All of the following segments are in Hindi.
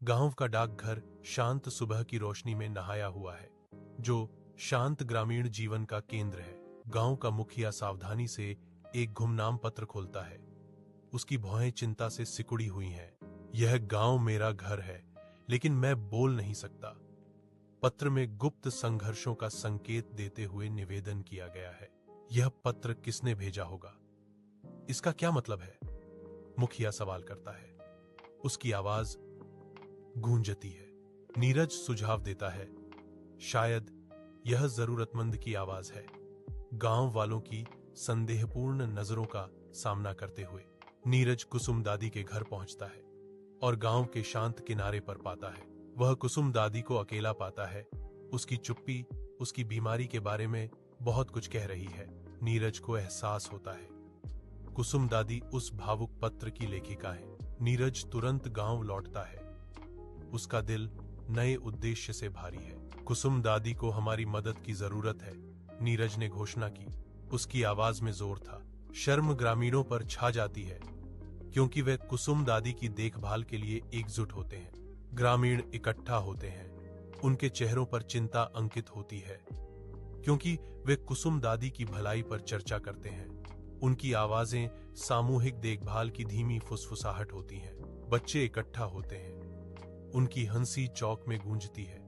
गांव का डाकघर शांत सुबह की रोशनी में नहाया हुआ है, जो शांत ग्रामीण जीवन का केंद्र है। गांव का मुखिया सावधानी से एक गुमनाम पत्र खोलता है। उसकी भौहें चिंता से सिकुड़ी हुई हैं। यह गांव मेरा घर है, लेकिन मैं बोल नहीं सकता। पत्र में गुप्त संघर्षों का संकेत देते हुए निवेदन किया गया है। यह पत्र किसने भेजा होगा? इसका क्या मतलब है? मुखिया सवाल करता है। उसकी आवाज गूंजती है। नीरज सुझाव देता है, शायद यह जरूरतमंद की आवाज है। गांव वालों की संदेहपूर्ण नजरों का सामना करते हुए नीरज कुसुम दादी के घर पहुंचता है और गांव के शांत किनारे पर पाता है। वह कुसुम दादी को अकेला पाता है। उसकी चुप्पी उसकी बीमारी के बारे में बहुत कुछ कह रही है। नीरज को एहसास होता है कुसुम दादी उस भावुक पत्र की लेखिका है। नीरज तुरंत गांव लौटता है। उसका दिल नए उद्देश्य से भारी है। कुसुम दादी को हमारी मदद की जरूरत है, नीरज ने घोषणा की। उसकी आवाज में जोर था। शर्म ग्रामीणों पर छा जाती है, क्योंकि वे कुसुम दादी की देखभाल के लिए एकजुट होते हैं। ग्रामीण इकट्ठा होते हैं। उनके चेहरों पर चिंता अंकित होती है, क्योंकि वे कुसुम दादी की भलाई पर चर्चा करते हैं। उनकी आवाजें सामूहिक देखभाल की धीमी फुसफुसाहट होती हैं। बच्चे इकट्ठा होते हैं। उनकी हंसी चौक में गूंजती है,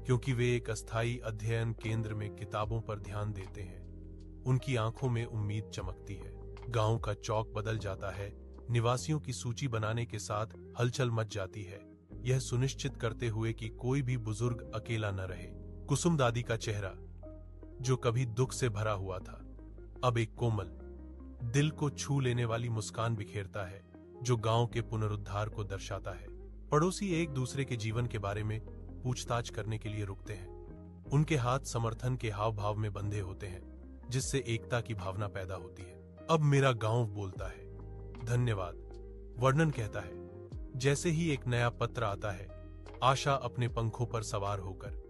क्योंकि वे एक अस्थायी अध्ययन केंद्र में किताबों पर ध्यान देते हैं। उनकी आंखों में उम्मीद चमकती है। गांव का चौक बदल जाता है। निवासियों की सूची बनाने के साथ हलचल मच जाती है, यह सुनिश्चित करते हुए कि कोई भी बुजुर्ग अकेला न रहे। कुसुम दादी का चेहरा, जो कभी दुख से भरा हुआ था, अब एक कोमल, दिल को छू लेने वाली मुस्कान बिखेरता है, जो गांव के पुनरुद्धार को दर्शाता है। पड़ोसी एक दूसरे के जीवन के बारे में पूछताछ करने के लिए रुकते हैं। उनके हाथ समर्थन के हाव भाव में बंधे होते हैं, जिससे एकता की भावना पैदा होती है। अब मेरा गांव बोलता है, धन्यवाद। वर्णन कहता है, जैसे ही एक नया पत्र आता है, आशा अपने पंखों पर सवार होकर